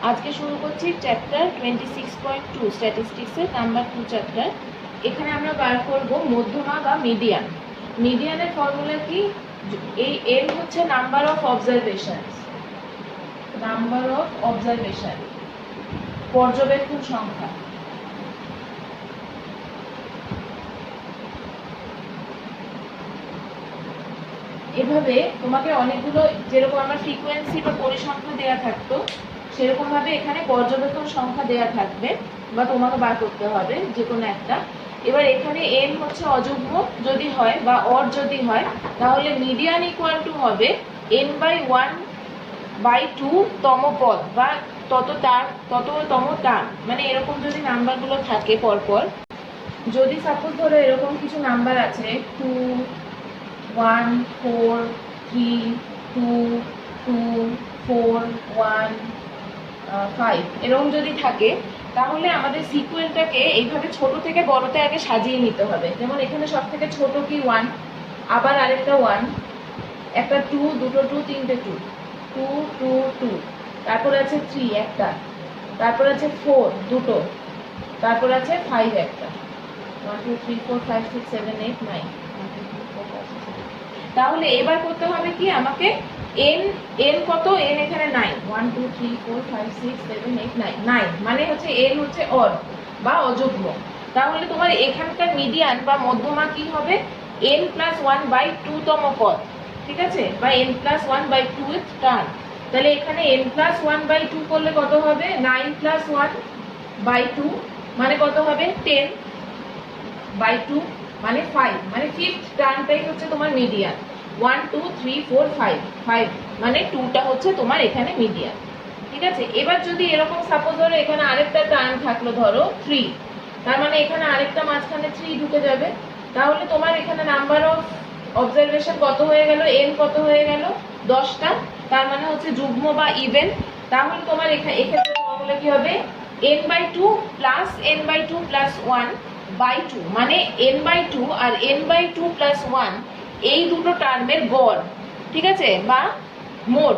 আজকে শুরু করছি চ্যাপ্টার 26.2 স্ট্যাটিস্টিক্সের নাম্বার 2 চ্যাপ্টার। এখানে আমরা বার করব মধ্যমা বা মিডিয়ান। মিডিয়ানের ফর্মুলা কি? এই এন হচ্ছে নাম্বার অফ অবজারভেশন, পর্যবেক্ষণ সংখ্যা। এভাবে তোমাকে অনেকগুলো, যেরকম আমার ফ্রিকোয়েন্সি বা পরিসংখ্যা দেওয়া থাকতো, সেরকম ভাবে এখানে পর্যবেক্ষণ সংখ্যা দেওয়া থাকবে বা তোমাকে বার করতে হবে যে কোনো একটা। এবার এখানে এন হচ্ছে অযুগ্ম যদি হয় বা অড যদি হয়, তাহলে মিডিয়ান ইকুয়াল টু হবে n/1/2 তম পদ বা তততম টার্ম। মানে এরকম যদি নাম্বারগুলো থাকে পরপর, যদি সাপোজ ধরো এরকম কিছু নাম্বার আছে 2, 1, 4, 3, 2, 2, 4, 1, 5 এরকম যদি থাকে, তাহলে আমাদের সিকুয়েন্সটাকে এইভাবে ছোট থেকে বড়তে আগে সাজিয়ে নিতে হবে। যেমন এখানে সব থেকে ছোট কি 1, আবার আরেকটা 1, একটা 2, দুটো 2, তিনটে 2, 2, 2, 2, তারপর আছে 3 একটা, তারপর আছে 4 দুটো, তারপর আছে 5 একটা, 1 2 3 4 5 6 7 8 9। তাহলে এবার করতে হবে কি, আমাকে n কত, n এখানে 9, 1 2 3 4 5 6 7 8 9, 9 মানে হচ্ছে n হচ্ছে অড বা অযুগ্ম। তাহলে তোমার এখানকার মিডিয়ান বা মধ্যমা কি হবে, n+1/2 তম পদ, ঠিক আছে, বা n+1/2 এর টার্ম। তাহলে এখানে n+1/2 করলে কত হবে, 9+1/2 মানে কত হবে, 10/2 মানে 5, মানে ফিফথ টার্মটাই হচ্ছে তোমার মিডিয়ান। 1 2 3 4 5, 5 মানে 2টা হচ্ছে তোমার এখানে মিডিয়ান, ঠিক আছে। এবার যদি এরকম সাপোজ ধরো এখানে আরেকটা টার্ম থাকলো, ধরো 3, তার মানে এখানে আরেকটা মাঝখানে 3 ঢুকে যাবে। তাহলে তোমার এখানে নাম্বার অফ অবজারভেশন কত হয়ে গেল, n কত হয়ে গেল, 10টা, তার মানে হচ্ছে যুগ্ম বা ইভেন। তাহলে তোমার এক্ষেত্রে ফর্মুলা কি হবে, n/2 প্লাস n/2 প্লাস 1/2, মানে n/2 আর n/2 প্লাস 1 এই দুটো টার্মের গড়, ঠিক আছে, বা মোট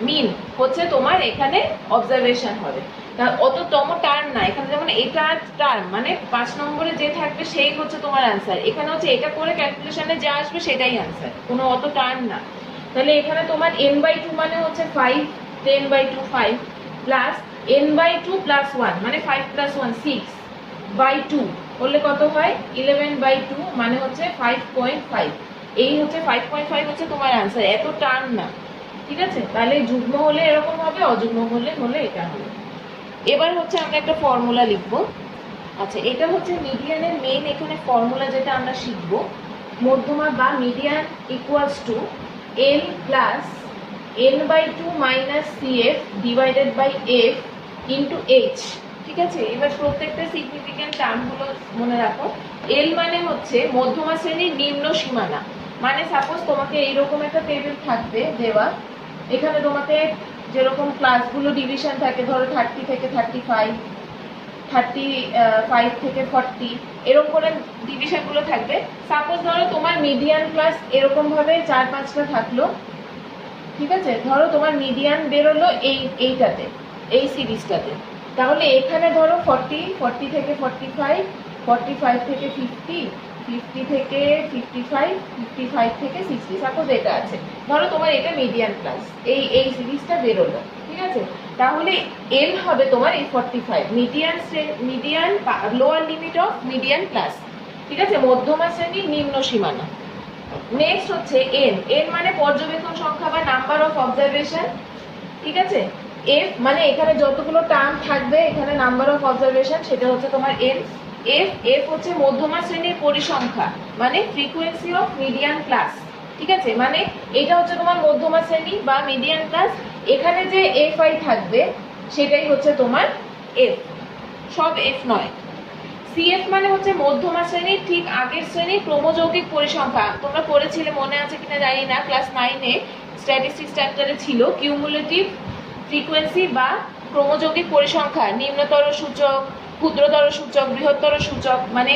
মিন হচ্ছে তোমার এখানে অবজারভেশন হবে। তা অততম টার্ম না, এখানে যেমন এটা টার্ম মানে 5 নম্বরে যে থাকবে সেই হচ্ছে তোমার অ্যান্সার। এখানে হচ্ছে এটা করে ক্যালকুলেশনে যা আসবে সেটাই অ্যান্সার, কোনো অত টার্ম না। তাহলে এখানে তোমার n/2 মানে হচ্ছে 5, 10/2 5, প্লাস n/2 প্লাস 1 মানে 5 প্লাস 1 6/2 করলে কত হয়, 11/2 মানে হচ্ছে 5.5। এই হচ্ছে 5.5 হচ্ছে তোমার অ্যান্সার, এত টার্ম না, ঠিক আছে। তাহলে যুগ্ম হলে এরকম হবে, অযুগ্ম হলে এটা হবে। এবার হচ্ছে আমরা একটা ফর্মুলা লিখবো। আচ্ছা, এটা হচ্ছে মিডিয়ানের মেইন এখানে ফর্মুলা যেটা আমরা শিখব। মধ্যমা বা median equals to n plus n/2 minus cf divided by f into h, ঠিক আছে। এবার প্রত্যেকটা সিগনিফিকেন্ট টার্মগুলো মনে রাখো। l মানে হচ্ছে মধ্যমা শ্রেণীর নিম্ন সীমানা, মানে সাপোজ তোমাকে এইরকম একটা টেবিল থাকবে দেওয়া, এখানে তোমাকে যেরকম ক্লাসগুলো ডিভিশন থাকে, ধরো 30 থেকে 35, 35 থেকে 40 এরকম করে ডিভিশনগুলো থাকবে। সাপোজ ধরো তোমার মিডিয়ান ক্লাস এরকম ভাবে 4-5টা থাকলো, ঠিক আছে। ধরো তোমার মিডিয়ান বেরোলো এইটাতে, এই সিরিজটাতে। তাহলে এখানে ধরো 40 থেকে 45, 45 থেকে 50, 50 থেকে 55, 55 থেকে 60, সাপোজ এটা আছে। ধরো তোমার এটা মিডিয়ান ক্লাস, এই সিরিজটা বেরোলো, ঠিক আছে। তাহলে এল হবে তোমার এই 45, median lower limit of median class, ঠিক আছে, মধ্যমা শ্রেণীর নিম্ন সীমানা। নেক্সট হচ্ছে এন মানে পর্যবেক্ষণ সংখ্যা বা নাম্বার অফ অবজারভেশন, ঠিক আছে। এফ মানে এখানে যতগুলো টার্ম থাকবে এখানে নাম্বার অফ অবজারভেশন, সেটা হচ্ছে তোমার এন। এফ হচ্ছে মধ্যমা শ্রেণীর পরিসংখ্যা, মানে ফ্রিকোয়েন্সি অফ মিডিয়ান ক্লাস, ঠিক আছে। মানে এটা হচ্ছে তোমার মধ্যমা শ্রেণী বা মিডিয়ান ক্লাস, এখানে যে এফ আই থাকবে সেটাই হচ্ছে তোমার এফ, সব এফ নয়। সিএফ মানে হচ্ছে মধ্যমা শ্রেণীর ঠিক আগের শ্রেণীর ক্রমযৌগিক পরিসংখ্যা। তোমরা পড়েছিলে, মনে আছে কিনা জানি না, ক্লাস 9-এ স্ট্যাটিস্টিক্স চ্যাপ্টারে ছিল কিউমুলেটিভ ফ্রিকোয়েন্সি বা ক্রমযৌগিক পরিসংখ্যা, নিম্নতর সূচক, ক্ষুদ্রতর সূচক, বৃহত্তর সূচক, মানে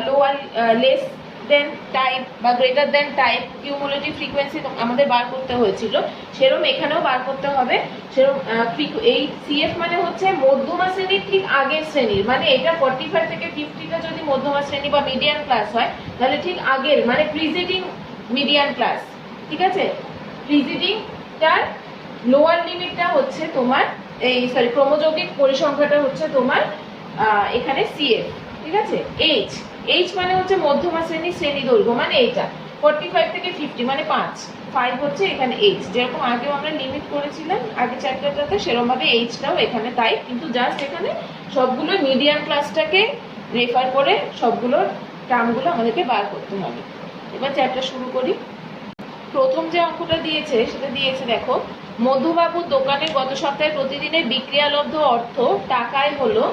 লোয়ার লেস দেন টাইপ বা greater than type cumulative frequency আমাদের বার করতে হয়েছিল, সেরকম এখানেও বার করতে হবে। সেরকম এই সিএফ মানে হচ্ছে মধ্যমা শ্রেণীর ঠিক আগের শ্রেণীর, মানে এটা 45 থেকে 50টা যদি মধ্যমা শ্রেণী বা মিডিয়ান ক্লাস হয় তাহলে ঠিক আগের মানে প্রিসিডিং মিডিয়ান ক্লাস, ঠিক আছে। প্রিসিডিংটার লোয়ার লিমিটটা হচ্ছে তোমার এই ক্রমযৌগিক পরিসংখ্যাটা হচ্ছে তোমার এখানে সিএফ, ঠিক আছে। এইচ, এইচ মানে হচ্ছে মধ্যমা শ্রেণীর শ্রেণী দৈর্ঘ্য, মানে এইটা 45 থেকে 50 মানে 5 হচ্ছে এখানে এইচ, যেরকম আগেও আমরা লিমিট করেছিলাম আগে চ্যাপ্টারটাতে, সেরকম ভাবে এইচটাও এখানে তাই, কিন্তু জাস্ট এখানে সবগুলো মিডিয়াম ক্লাসটাকে রেফার করে সবগুলোর টার্মগুলো আমাদেরকে বার করতে হবে। এবার চ্যাপ্টার শুরু করি। প্রথম যে অঙ্কটা দিয়েছে সেটা দিয়েছে দেখো, মধুবাবুর দোকানে গত সপ্তাহে প্রতিদিনের বিক্রিয়ালব্ধ অর্থ টাকায় হলো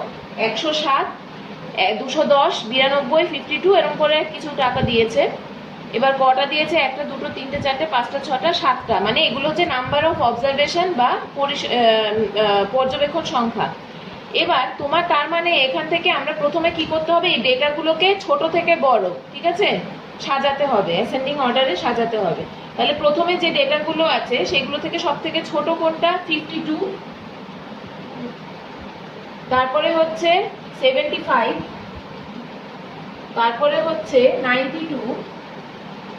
107, 210, 92, 52 এরকম করে কিছু টাকা দিয়েছে। এবার কটা দিয়েছে? 1, 2, 3, 4, 5, 6, 7টা, মানে এগুলো হচ্ছে নাম্বার অফ অবজারভেশন বা পর্যবেক্ষণ সংখ্যা। এবার তোমার তার মানে এখান থেকে আমরা প্রথমে কি করতে হবে, এই ডেটাগুলোকে ছোট থেকে বড়, ঠিক আছে, সাজাতে হবে, অ্যাসেন্ডিং অর্ডারে সাজাতে হবে। তাহলে প্রথমে যে ডেটাগুলো আছে সেগুলো থেকে সব থেকে ছোট কোনটা? 52, তারপরে হচ্ছে 75, তারপরে হচ্ছে 92,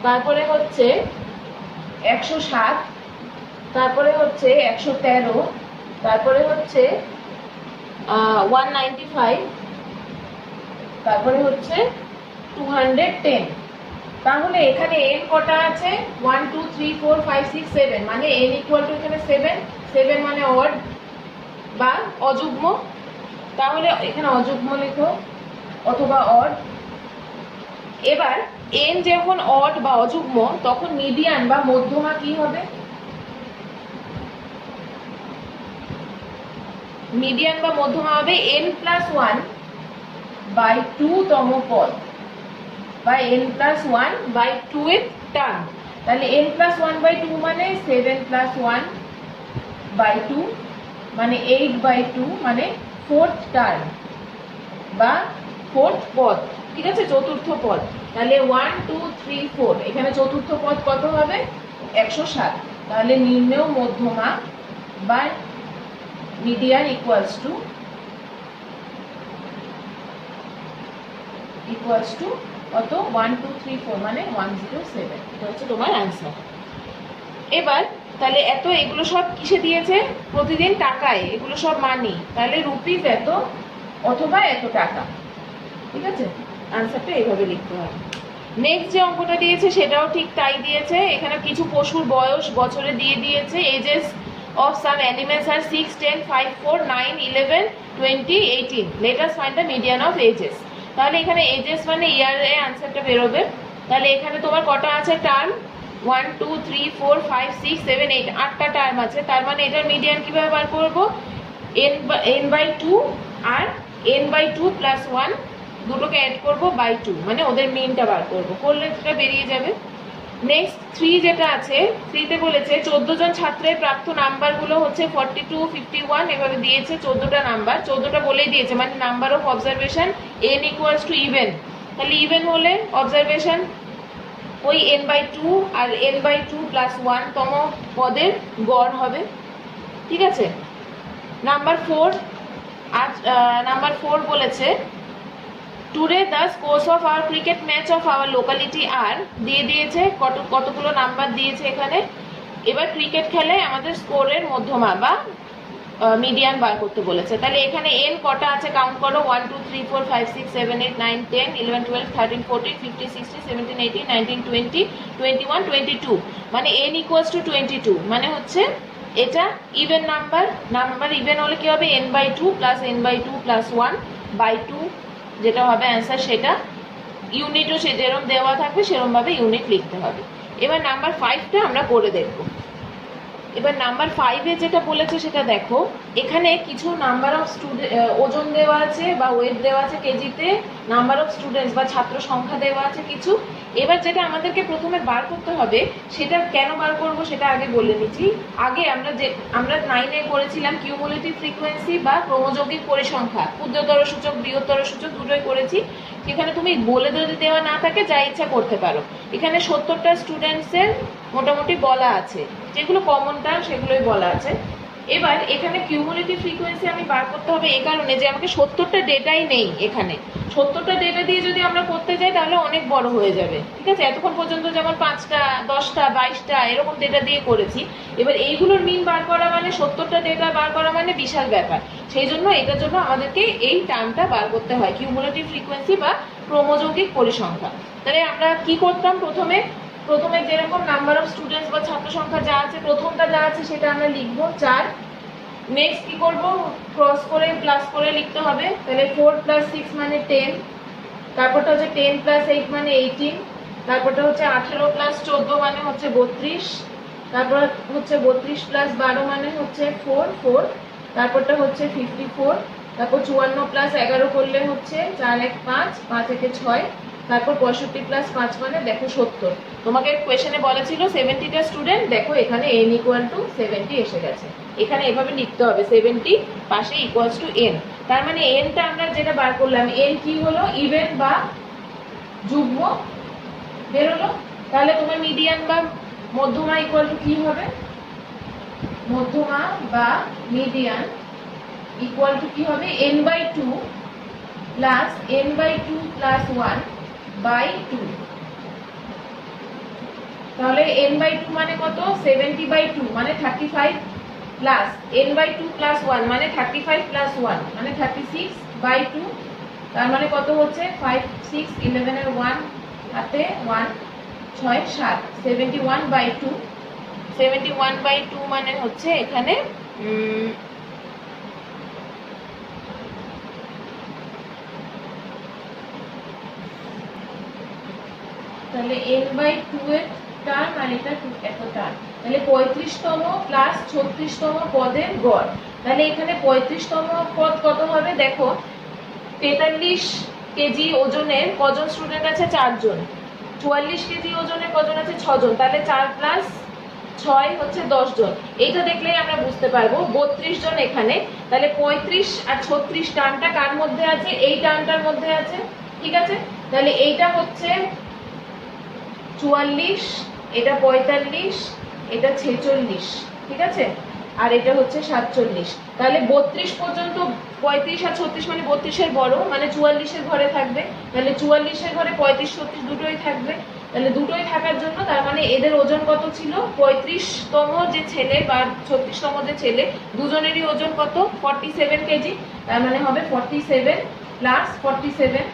তারপরে হচ্ছে 107, তারপরে হচ্ছে 113, তারপরে হচ্ছে 195, তারপরে হচ্ছে 210। তাহলে এখানে n কটা আছে? 1 2 3 4 5 6 7, মানে n ইকুয়াল টু এখানে 7 মানে অড বা অযুগ্ম, তাহলে এখানে অযুগ্ম লেখো অথবা অড। এবার n যখন অড বা অযুগ্ম তখন মিডিয়ান বা মধ্যমা কি হবে? মিডিয়ান বা মধ্যমা হবে n+1/2 তম পদ বা n+1/2 এর টার্ম। তাহলে n+1/2 মানে 7+1/2 মানে 8/2 মানে 4th টার্ম বা 4th পদ, ঠিক আছে, চতুর্থ পদ। তাহলে 1 2 3 4, এখানে চতুর্থ পদ কত হবে? 107। তাহলে নির্ণেয় মধ্যমা বা মিডিয়ান ইকুয়ালস টু কত? 1 2 3 4 মানে 107। এটা হচ্ছে তোমার অ্যান্সার। এবার তাহলে এগুলো সব কিসে দিয়েছে? প্রতিদিন টাকায়, এগুলো সব মানি, তাহলে রুপিস এত অথবা এত টাকা, ঠিক আছে। আনসারটা এইভাবে লিখতে হবে। নেক্সট যে অঙ্কটা দিয়েছে সেটাও ঠিক তাই দিয়েছে। এখানে কিছু পশুর বয়স বছরে দিয়ে দিয়েছে। এজেস অফ সাম অ্যানিমেলস আর 6, 10, 5, 4, 9, 11, 20, 18। Let us find the median of ages. তাহলে এখানে এজেস মানে ইয়ারে আনসারটা বেরোবে। তাহলে এখানে তোমার কটা আছে টার্ম? 1 2 3 4 5 6 7 8, 8টা টার্ম আছে। তার মানে এটার মিডিয়ান কিভাবে বার করবো? n/2 আর n/2 + 1 দুটোকে অ্যাড করবো বাই 2, মানে ওদের মিনটা বার করবো, করলে সেটা বেরিয়ে যাবে। নেক্সট 3 যেটা আছে, 3তে বলেছে 14 জন ছাত্রের প্রাপ্ত নাম্বারগুলো হচ্ছে 42, 51 এভাবে দিয়েছে। 14টা নাম্বার, 14টা বলেই দিয়েছে, মানে number of observation n equals to even. তাহলে ইভেন হলে অবজারভেশন ওই n/2 আর n/2 + 1 তম পদের গড় হবে, ঠিক আছে। নাম্বার 4, আজ নাম্বার 4 বলেছে today the scores of our cricket match of our locality আর দিয়ে দিয়েছে কতগুলো নাম্বার দিয়েছে এখানে। এবার ক্রিকেট খেলায় আমাদের স্কোরের মধ্যমা বা মিডিয়ান বার করতে বলেছে। তাহলে এখানে n কটা আছে কাউন্ট করো? 1 2 3 4 5 6 7 8 9 10 11 12 13 14 15 16 17 18 19 20 21 22, মানে n ইকুয়ালস টু 22, মানে হচ্ছে এটা ইভেন নাম্বার ইভেন হলে কি হবে? n/2 + n/2 + 1/2 যেটা হবে অ্যান্সার, সেটা ইউনিটও সে যেরকম দেওয়া থাকবে সেরকম ভাবে ইউনিট লিখতে হবে। এবার নাম্বার 5টা আমরা করে দেখব। এবার নাম্বার 5-এ যেটা বলেছে সেটা দেখো, এখানে কিছু নাম্বার অফ স্টুডেন্ট ওজন দেওয়া আছে বা ওয়েট দেওয়া আছে কেজিতে, নাম্বার অফ স্টুডেন্টস বা ছাত্র সংখ্যা দেওয়া আছে কিছু। এবার যেটা আমাদেরকে প্রথমে বার করতে হবে, সেটা কেন বার করব সেটা আগে বলে নিচ্ছি। আগে আমরা 9-এ করেছিলাম কিউমুলেটিভ ফ্রিকোয়েন্সি বা ক্রমযৌগিক পরিসংখ্যা, ক্ষুদ্রতর সূচক বৃহত্তর সূচক দুটোই করেছি। সেখানে তুমি বলে যদি দেওয়া না থাকে যা ইচ্ছা করতে পারো। এখানে 70টা স্টুডেন্টসের মোটামুটি বলা আছে, যেগুলো কমন টার্ম সেগুলোই বলা আছে। এবার এখানে কিউমুলেটিভ ফ্রিকোয়েন্সি আমি বার করতে হবে এই কারণে যে আমাকে 70টা ডেটাই নেই। এখানে 70টা ডেটা দিয়ে যদি আমরা করতে যাই তাহলে অনেক বড় হয়ে যাবে, ঠিক আছে। এতক্ষণ পর্যন্ত যেমন 5টা 10টা 22টা এরকম ডেটা দিয়ে করেছি। এবার এইগুলোর মিন বার করা মানে 70টা ডেটা বার করা মানে বিশাল ব্যাপার। সেই জন্য এটার জন্য আমাদেরকে এই টার্মটা বার করতে হয়, কিউমুলেটিভ ফ্রিকোয়েন্সি বা ক্রমযৌগিক পরিসংখ্যা। তাহলে আমরা কি করতাম, প্রথমে যেরকম নাম্বার অফ স্টুডেন্টস বা ছাত্র সংখ্যা যা আছে, প্রথমটা যা আছে সেটা আমরা লিখবো 4। নেক্সট কি করব, ক্রস করে প্লাস করে লিখতে হবে। তাহলে 4 + 6 মানে 10, তারপরটা হচ্ছে 10 + 8 মানে 18, তারপরটা হচ্ছে 18 + 14 মানে হচ্ছে 32, তারপর হচ্ছে 32 + 12 মানে হচ্ছে 4, তারপরটা হচ্ছে 54, তারপর 54 + 11 করলে হচ্ছে 4 1 5, 5 1 6, তারপর 65 + 5 মানে দেখো 70। তোমাকে কোয়েশনে বলা ছিল 70টা স্টুডেন্ট, দেখো এখানে n = 70 এসে গেছে। এখানে এভাবে লিখতে হবে 70 পাশে = n। তার মানে nটা আমরা যেটা বার করলাম, n কি হলো, ইভেন বা যুগ্ম বেরোলো। তাহলে তোমার মিডিয়ান বা মধ্যমা কি হবে, মধ্যমা বা মিডিয়ান কি হবে, n/2 প্লাস n/2 প্লাস 1/2। তাহলে n/2 মানে কত, 70/2 মানে 35, প্লাস n/2 প্লাস 1 মানে 35 প্লাস 1 মানে 36/2। তার মানে কত হচ্ছে 5 6 11 এর 1 হাতে 1 6 7 71/2। 71/2 মানে হচ্ছে এখানে তাহলে n/2 এর টার্ম আর এটা এত টার্ম, তাহলে 35তম প্লাস 36তম পদের গড়। তাহলে এখানে 35তম পদ কত হবে, দেখো 43 কেজি ওজনের কজন স্টুডেন্ট আছে, 4 জন। 44 কেজি ওজনের কজন আছে, 6 জন। তাহলে 4 + 6 হচ্ছে 10 জন। এইটা দেখলেই আমরা বুঝতে পারবো 32 জন এখানে। তাহলে 35 আর 36 টার্মটা কার মধ্যে আছে, এই টার্মটার মধ্যে আছে, ঠিক আছে। তাহলে এইটা হচ্ছে 44, এটা 45, এটা 46, ঠিক আছে, আর এটা হচ্ছে 47। তাহলে 32 পর্যন্ত 35 আর 36 মানে 32 এর বড়, মানে 44 এর ঘরে থাকবে। তাহলে 44 এর ঘরে 35 36 দুটোই থাকবে। তাহলে দুটোই থাকার জন্য তার মানে এদের ওজন কত ছিল, 35তম যে ছেলে বা 36তম যে ছেলে, দুজনেরই ওজন কত, 47 কেজি। তার মানে হবে 47 প্লাস 47,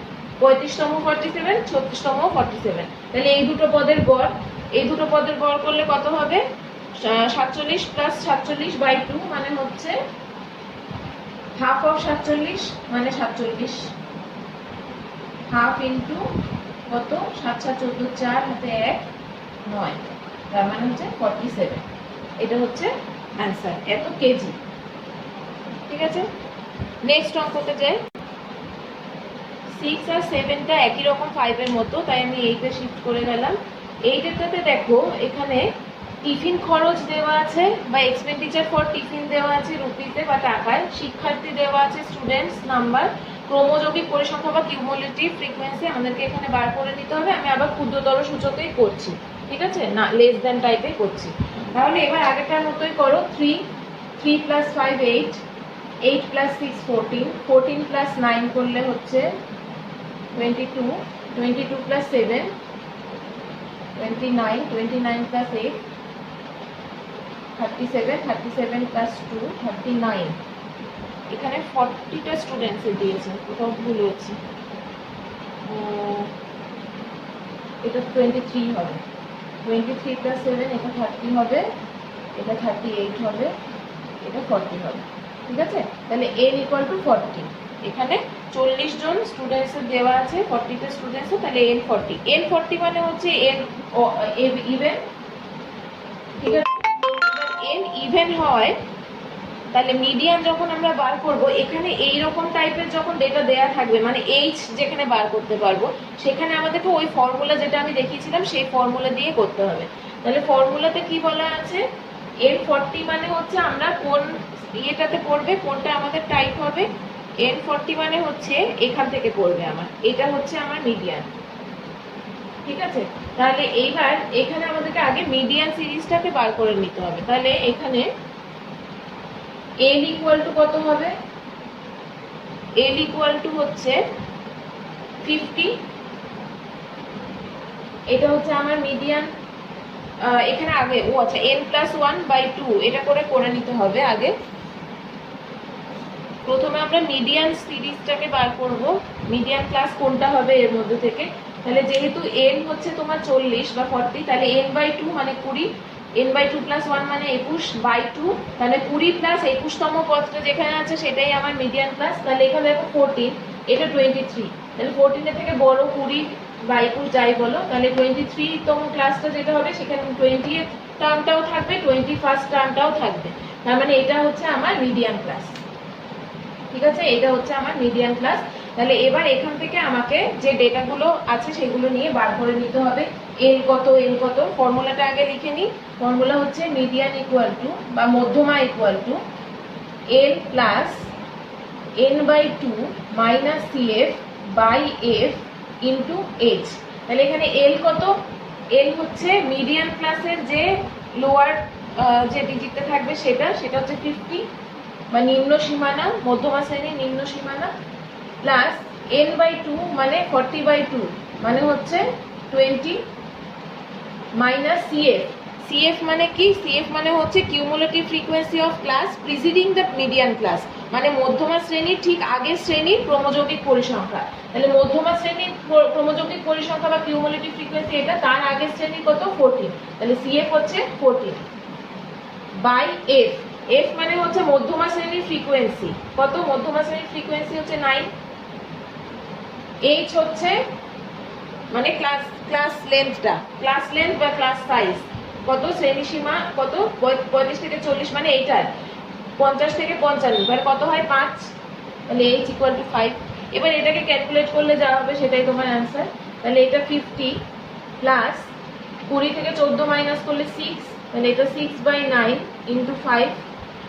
35তম 47, 36তম 47। তাহলে এই দুটো পদের গড় করলে কত হবে, 47 + 47/2 মানে হচ্ছে হাফ অফ 47 মানে 47, হাফ ইন্টু কত, 7 7 14 4 হাতে 1 9, তার মানে হচ্ছে 47। এটা হচ্ছে অ্যান্সার, এত কেজি, ঠিক আছে। নেক্সট অঙ্কতে যাই। 6 আর 7টা একই রকম 5 এর মতো, তাই আমি 8-এ শিফট করে গেলাম। 8-এরটাতে দেখো এখানে টিফিন খরচ দেওয়া আছে বা এক্সপেন্ডিচার ফর টিফিন দেওয়া আছে রুপিতে বা টাকায়, শিক্ষার্থী দেওয়া আছে স্টুডেন্টস নাম্বার, ক্রমযৌগিক পরিসংখ্যা বা কিউমুলেটিভ ফ্রিকোয়েন্সি আমাদেরকে এখানে বার করে নিতে হবে। আমি আবার ক্ষুদ্রতর সূচকেই করছি, ঠিক আছে, না লেস দ্যান টাইপে করছি। তাহলে এবার আগেরটার মতোই করো। 3 + 5 8, 8 + 6 14, 14 + 9 করলে হচ্ছে 22, 22 + 7 29, 29 + 8 37, 37 + 2 39। এখানে 40টা স্টুডেন্টস দিয়েছে, কোথাও ভুল হয়েছে, এটা 23 হবে। 23 + 7 এটা 30 হবে, এটা 38 হবে, এটা 40 হবে, ঠিক আছে। তাহলে n = 40। এখানে 40 জন স্টুডেন্টস দেওয়া আছে, 40টা স্টুডেন্টস, তাহলে n 40। n 40 মানে হচ্ছে n ইভেন, ঠিক আছে। n ইভেন হয় তাহলে মিডিয়ান যখন আমরা বার করব, এখানে এইরকম টাইপের যখন ডেটা দেয়া থাকবে, মানে এইচ যেখানে বার করতে পারবো, সেখানে আমাদেরকে ওই ফর্মুলা যেটা আমি দেখিয়েছিলাম সেই ফর্মুলা দিয়ে করতে হবে। তাহলে ফর্মুলাতে কি বলা আছে, N40 মানে হচ্ছে আমরা কোন ইয়েটাতে পড়বে, কোনটা আমাদের টাইপ হবে, N40 মানে হচ্ছে এখান থেকে পড়বে আমার, এটা হচ্ছে আমার মিডিয়ান। ঠিক আছে, তাহলে এইবার এখানে আমাদেরকে আগে মিডিয়ান সিরিজটাকে বার করে নিতে হবে। তাহলে এখানে L ইকুয়াল টু কত হবে, L ইকুয়াল টু হচ্ছে 50, এটা হচ্ছে আমার মিডিয়ান। এখানে আগে আচ্ছা n+1/2 এটা করে নিতে হবে আগে। প্রথমে আমরা মিডিয়ান সিরিজটাকে বার করব, মিডিয়ান ক্লাস কোনটা হবে এর মধ্যে থেকে। তাহলে যেহেতু n হচ্ছে তোমার 40 বা 40, তাহলে n/2 মানে 20, n/2 + 1 মানে 21/2, তাহলে 20 + 21তম পদটা যেখানে আছে সেটাই আমার মিডিয়ান ক্লাস। তাহলে এখানে দেখো 14, এটা 23, তাহলে 14 এর থেকে বড় 20/21 যাই বলো, তাহলে 23তম ক্লাসটা যেটা হবে সেখানে 20th টার্মটাও থাকবে, 21st টার্মটাও থাকবে, তার মানে এটা হচ্ছে আমার মিডিয়ান ক্লাস। ঠিক আছে, এটা হচ্ছে আমার মিডিয়ান ক্লাস। তাহলে এবার এখান থেকে আমাকে যে ডেটাগুলো আছে সেগুলো নিয়ে বার করে নিতে হবে। এল কত, এল কত, ফর্মুলাটা আগে লিখে নিই। ফর্মুলা হচ্ছে মিডিয়ান ইকুয়াল টু বা মধ্যমা equal to L plus n/2 minus CF by F into H. তাহলে এখানে এল কত, এল হচ্ছে মিডিয়ান ক্লাসের যে লোয়ার যে ডিজিটটা থাকবে সেটা হচ্ছে 50 বা নিম্ন সীমানা, মধ্যমা শ্রেণীর নিম্ন সীমানা, প্লাস n/2 মানে 40/2 মানে হচ্ছে 20, মাইনাস সিএফ। সিএফ মানে কি, সিএফ মানে হচ্ছে cumulative frequency of class preceding the median class, মানে মধ্যমা শ্রেণীর ঠিক আগের শ্রেণীর ক্রমযৌগিক পরিসংখ্যা। তাহলে মধ্যমা শ্রেণীর ক্রমযৌগিক পরিসংখ্যা বা কিউমুলেটিভ ফ্রিকোয়েন্সি এটা, তার আগের শ্রেণী কত, 14, তাহলে সিএফ হচ্ছে 14 বাই এফ। এফ মানে হচ্ছে মধ্যমা শ্রেণীর ফ্রিকোয়েন্সি, কত, মধ্যমা শ্রেণীর ফ্রিকোয়েন্সি হচ্ছে 9। এইচ হচ্ছে মানে ক্লাস লেন্থটা, ক্লাস লেন্থ বা ক্লাস সাইজ, কত, শ্রেণী সীমা কত, 35 থেকে 40 মানে এইটার 50 থেকে 55, মানে কত হয় 5, তাহলে এইচ ইকুয়াল টু 5। এবার এটাকে ক্যালকুলেট করলে যা হবে সেটাই তোমার অ্যান্সার। তাহলে এটা 50 প্লাস 20 থেকে 14 মাইনাস করলে 6, তাহলে এটা 6/9 ইন্টু 5,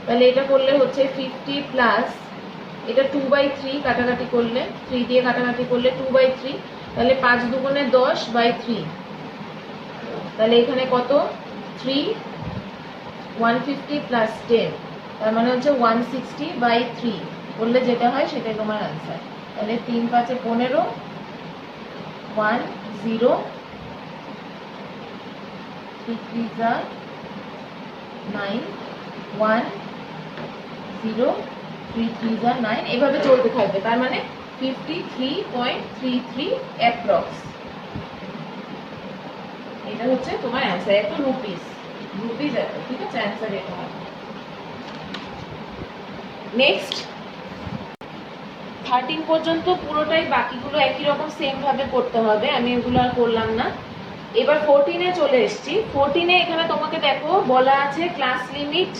তাহলে এটা করলে হচ্ছে 50 প্লাস এটা 2/3, কাটাকাটি করলে 3 দিয়ে কাটাকাটি করলে 2/3, তাহলে 5 দুগুণে 10/3, তাহলে এখানে কত 3, 150 প্লাস 10, তার মানে হচ্ছে 160/3 করলে যেটা হয় সেটাই তোমার আনসার। তাহলে 3 5 15, 1 0, 3 3 9, 1 0, 3 3 9, এভাবে চলতে থাকবে। তার মানে 53.33 অ্যাপ্রক্স, এটা হচ্ছে তোমার অ্যান্সার। একটু রুপিস এত, ঠিক আছে, অ্যান্সার এটা হবে। নেক্সট 13 পর্যন্ত পুরোটাই বাকিগুলো একই রকম সেম ভাবে করতে হবে, আমি এগুলো আর করলাম না। এবার 14-এ চলে এসেছি। 14-এ এখানে তোমাকে দেখো বলা আছে ক্লাস লিমিট,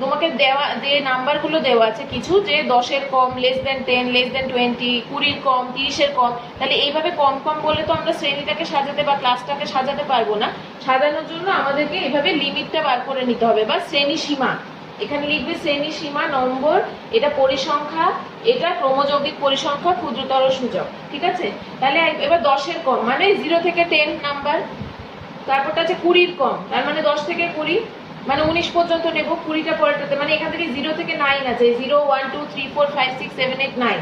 তোমাকে দেওয়া যে নাম্বারগুলো দেওয়া আছে কিছু, যে 10-এর কম, লেস দেন 10, লেস দেন 20, 20-র কম, 30-এর কম। তাহলে এইভাবে কম কম বলে তো আমরা শ্রেণীটাকে সাজাতে বা ক্লাসটাকে সাজাতে পারবো না। সাজানোর জন্য আমাদেরকে এইভাবে লিমিটটা বার করে নিতে হবে, বা শ্রেণী সীমা। এখানে লিখবে শ্রেণী সীমা নম্বর, এটা পরিসংখ্যা, এটা ক্রমযৌগিক পরিসংখ্যা ক্ষুদ্রতর সূচক। ঠিক আছে, তাহলে এবার 10-এর কম মানে 0 থেকে 10 নাম্বার, তারপরটা আছে 20-র কম, তার মানে 10 থেকে 20 মানে 19 পর্যন্ত নেব, 20টা পরেরটাতে, মানে এখান থেকে 0 থেকে 9 আছে, 0 1 2 3 4 5 6 7 8 9,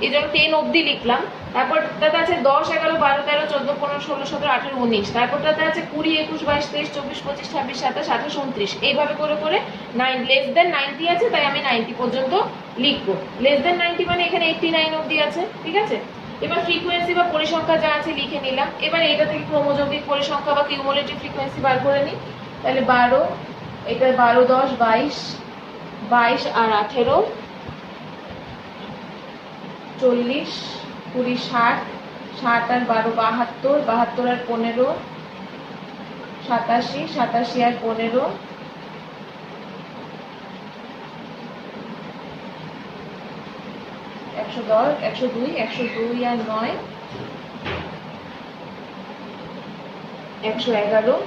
এই জন্য 10 অবধি লিখলাম। তারপর তাতে আছে 10 11 12 13 14 15 16 17 18 19, তারপরটাতে আছে 20 21 22 23 24 25 26 27 28 29, এইভাবে করে করে 9 লেস দেন 90 আছে, তাই আমি 90 পর্যন্ত লিখবো। লেস দেন 90 মানে এখানে 89 অবধি আছে। ঠিক আছে, এবার ফ্রিকোয়েন্সি বা পরিসংখ্যা যা আছে লিখে নিলাম। এবার এটা থেকে ক্রমযৌগিক পরিসংখ্যা বা কিউমুলেটিভ ফ্রিকোয়েন্সি বার করে নিই। তাহলে 12, এটা 12 10 22, 22 আর 18 40, 20 60, 60 আর 12 72, 72 আর 15 87, 87 আর 15 110, 102, 102 আর 9 111,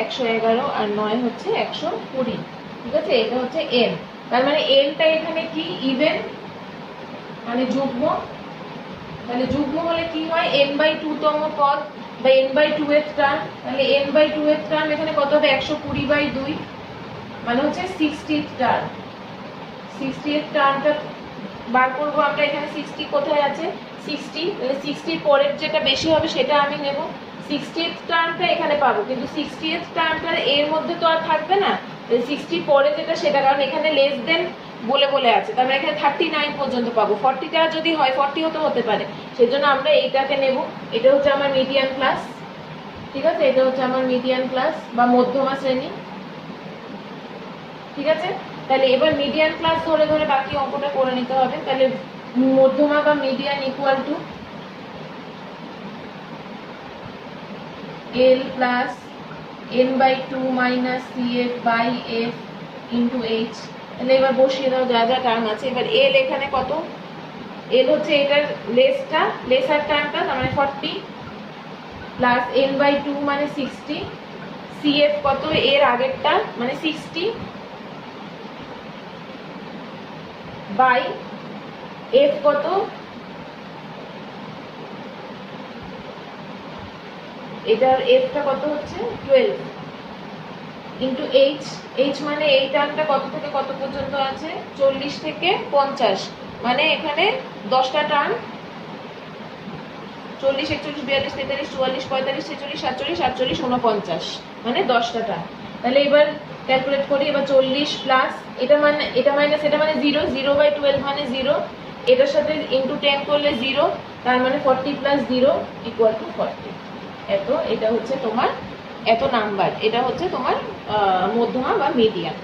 111 আর 9 হচ্ছে 120। ঠিক আছে, এটা হচ্ছে n। তার মানে nটা এখানে কি ইভেন মানে যুগ্ম। তাহলে যুগ্ম হলে কি হয়, n/2 তম পদ বা n/2 এর টার্ম। তাহলে n/2 এর টার্ম এখানে কত হবে, 120/2 মানে হচ্ছে 60th টার্ম। 60th টার্মটা বার করব আমরা। এখানে 60 কোথায় আছে, 60, তাহলে 60 পরের যেটা বেশি হবে সেটা আমি নেব। 60th টার্মটা এখানে পাবো, কিন্তু 60th টার্মটা এর মধ্যে তো আর থাকবে না। 60 পরে যেটা সেটা, কারণ এখানে লেস দেন বলে বলে আছে, তার মানে এখানে 39 পর্যন্ত পাবো। 40টা যদি হয় 40 তো হতে পারে, সেজন্য আমরা এইটাকে নেব। এটা হচ্ছে আমার মিডিয়ান ক্লাস। ঠিক আছে, এটা হচ্ছে আমার মিডিয়ান ক্লাস বা মধ্যমা শ্রেণী। ঠিক আছে, তাহলে এবার মিডিয়ান ক্লাস ধরে ধরে বাকি অঙ্কটা করে নিতে হবে। তাহলে মধ্যমা বা median equal to L plus n/2 minus CF by F into H। তাহলে এবার বসিয়ে দাও যা যা টার্ম আছে। এবার L এখানে কত, L হচ্ছে এটার লেসার টার্মটা, তার মানে 40 প্লাস n/2 মানে 60, CF কত এর আগেরটা মানে 60 বাই F কত, এটার Fটা কত হচ্ছে 12 ইন্টু H মানে এই টার্মটা কত থেকে কত পর্যন্ত আছে, 40 থেকে 50, মানে এখানে 10টা টার্ম, 40, 41, 42, 43, 44, 45, 46, 47, 48, 49, মানে 10টা টার্ম। তাহলে এবার ক্যালকুলেট করি। এবার 40 প্লাস এটা মানে এটা মাইনাস এটা মানে 0, 0/12 মানে 0, এটার সাথে ইন্টু 10 করলে 0, তার মানে 40 প্লাস 0 ইকুয়াল টু 40। এটা হচ্ছে তোমার এত নাম্বার, এটা হচ্ছে তোমার মধ্যমা বা মিডিয়ান।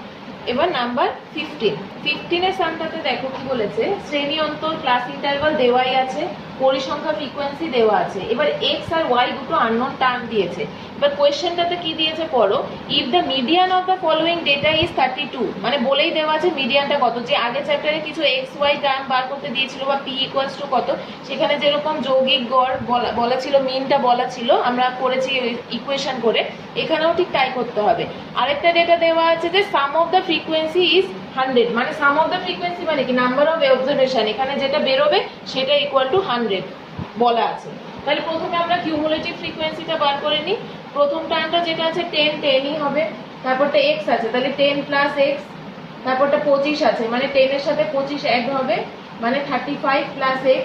এবার নাম্বার 15 এর সামটাতে দেখো কি বলেছে, শ্রেণী অন্তর ক্লাস ইন্টারভাল দেওয়াই আছে, পরিসংখ্যা ফ্রিকোয়েন্সি দেওয়া আছে। এবার এক্স আর ওয়াই দুটো আননোন টার্ম দিয়েছে। এবার কোয়েশ্চেনটাতে কি দিয়েছে পড়ো, if the median of the following data is 32, মানে বলেই দেওয়া আছে মিডিয়ানটা কত। যে আগে চ্যাপ্টারে কিছু এক্স ওয়াই টার্ম বার করতে দিয়েছিল বা পি ইকুয়ালস টু কত, সেখানে যেরকম যৌগিক গড় বলা ছিল, মিনটা বলা ছিল, আমরা করেছি ইকুয়েশন করে, এখানেও ঠিক তাই করতে হবে। আরেকটা ডেটা দেওয়া আছে যে সাম অফ দ্য ফ্রিকোয়েন্সি ইজ 100, মানে সাম অফ দ্য ফ্রিকোয়েন্সি মানে কি, নাম্বার অফ অবজারভেশন, এখানে যেটা বেরোবে সেটা ইকুয়াল টু 100 বলা আছে। তাহলে প্রথমে আমরা কিউমুলেটিভ ফ্রিকোয়েন্সিটা বার করে নিই। প্রথম টার্মটা যেটা আছে 10ই হবে, তারপরটা x আছে, তাহলে 10 প্লাস x, তারপরটা 25 আছে, মানে 10 এর সাথে 25 অ্যাড হবে, মানে 35 প্লাস x,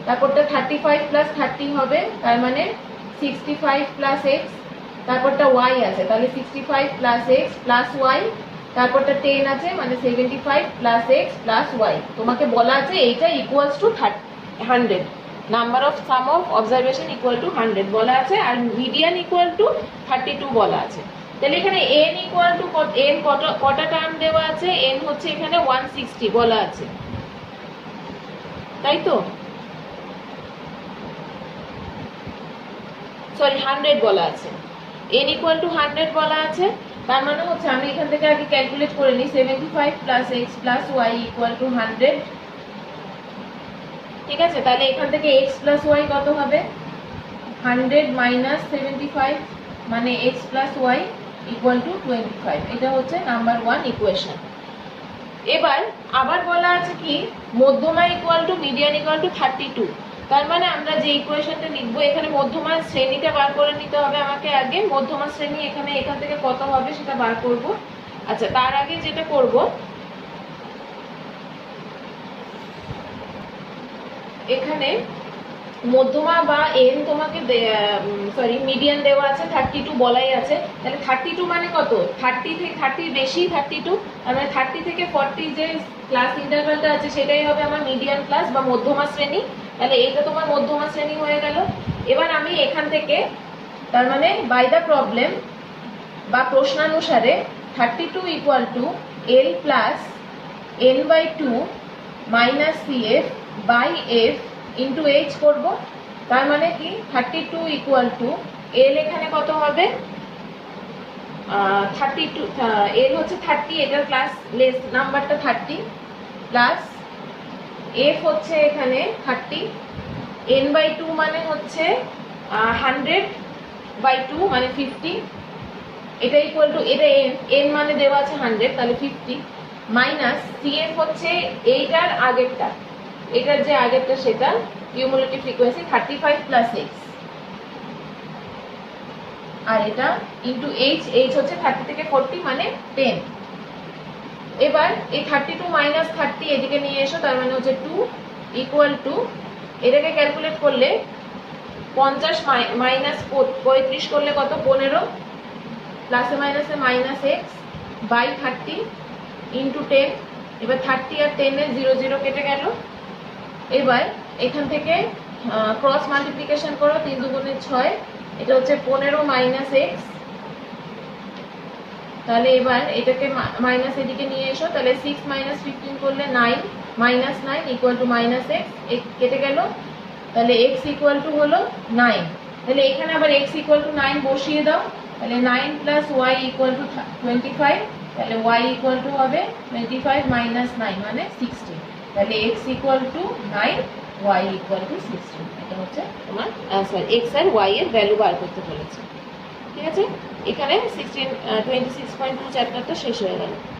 তারপরটা 35 প্লাস 30 হবে, তার মানে 65 প্লাস x, তারপরটা y আছে, তাহলে 65 প্লাস x প্লাস y, তারপরটা 10 আছে, মানে 75 প্লাস x প্লাস y। তোমাকে বলা আছে এইটা equals to 100, number of some of observation equal to 100 বলা আছে, আর মিডিয়ান ইকুয়াল টু 32 বলা আছে। তাহলে এখানে n ইকুয়াল টু n কটা টার্ম দেওয়া আছে, n হচ্ছে এখানে 160 বলা আছে, তাই তো, সরি 100 বলা আছে, n ইকুয়াল টু 100 বলা আছে। তার মানে হচ্ছে আমি এখান থেকে আগে ক্যালকুলেট করে নিই, 75 plus x plus y equal to 100। ঠিক আছে, তাহলে এখান থেকে x প্লাস y কত হবে, 100 মাইনাস 75, মানে x plus y equal to 25। এটা হচ্ছে নাম্বার 1 ইকুয়েশন। এবার আবার বলা আছে কি, মধ্যমা equal two median equal two 32। তার মানে আমরা যে ইকুয়েশনটা লিখবো, এখানে মধ্যমার শ্রেণীটা বার করে নিতে হবে আমাকে আগে। মধ্যমার শ্রেণী এখানে এখান থেকে কত হবে সেটা বার করব। আচ্ছা, তার আগে যেটা করব, এখানে মধ্যমা বা এন তোমাকে সরি মিডিয়ান দেওয়া আছে, 32 বলাই আছে। তাহলে 32 মানে কত, 30 থেকে 30 বেশি 32, মানে 30 থেকে 40 যে ক্লাস ইন্টারভালটা আছে সেটাই হবে আমার মিডিয়ান ক্লাস বা মধ্যমা শ্রেণী। তাহলে এটা তোমার মধ্যমা শ্রেণী হয়ে গেল। এবার আমি এখান থেকে, তার মানে বাই দ্য প্রবলেম বা প্রশ্নানুসারে 32 equal to L plus n/2 minus CF by F into H করবো। তার মানে কি 32 ইকুয়াল টু এল এখানে কত হবে, 32, এল হচ্ছে 30, এটার ক্লাস লেস নাম্বারটা 30 প্লাস এফ হচ্ছে এখানে 30, n/2 মানে হচ্ছে 100/2 মানে 50, এটা ইকুয়াল টু, এটা n মানে দেওয়া আছে 100, তাহলে 50 মাইনাস সিএফ হচ্ছে এইটার আগেরটা, এটার যে আগেরটা সেটা কিউমুলেটিভ ফ্রিকোয়েন্সি 35 প্লাস এক্স, আর এটা ইন্টু এইচ হচ্ছে 30 থেকে 40 মানে 10। এবার এই 32 মাইনাস 30 এদিকে নিয়ে এসো, তার মানে হচ্ছে 2 ইকুয়াল টু, এটাকে ক্যালকুলেট করলে 50 মাইনাস 35 করলে কত, 15 প্লাসে মাইনাসে মাইনাস এক্স বাই 30 ইন্টু 10। এবার 30 আর 10 এর 0 0 কেটে গেল। এবার এখান থেকে ক্রস মাল্টিপ্লিকেশন করো, 3 দুগুণে 6, এটা হচ্ছে 15 মাইনাস এক্স, তাহলে এবার এটাকে মাইনাস এদিকে নিয়ে এসো, তাহলে 6 মাইনাস 15 করলে 9 minus 9 equal to minus x, কেটে গেল, তাহলে এক্স ইকুয়াল টু হলো 9। তাহলে এখানে আবার এক্স ইকুয়াল টু 9 বসিয়ে দাও, তাহলে 9 প্লাস ওয়াই ইকুয়াল টু 25, তাহলে ওয়াই ইকুয়াল টু হবে 25 মাইনাস 9 মানে 16, তাহলে x equal to 9, y equal to 16। এটা হচ্ছে তোমার অ্যান্সার, এক্স আর ওয়াই এর ভ্যালু বার করতে বলেছে। ঠিক আছে, এখানে 26.2 চ্যাপ্টারটা শেষ হয়ে গেল।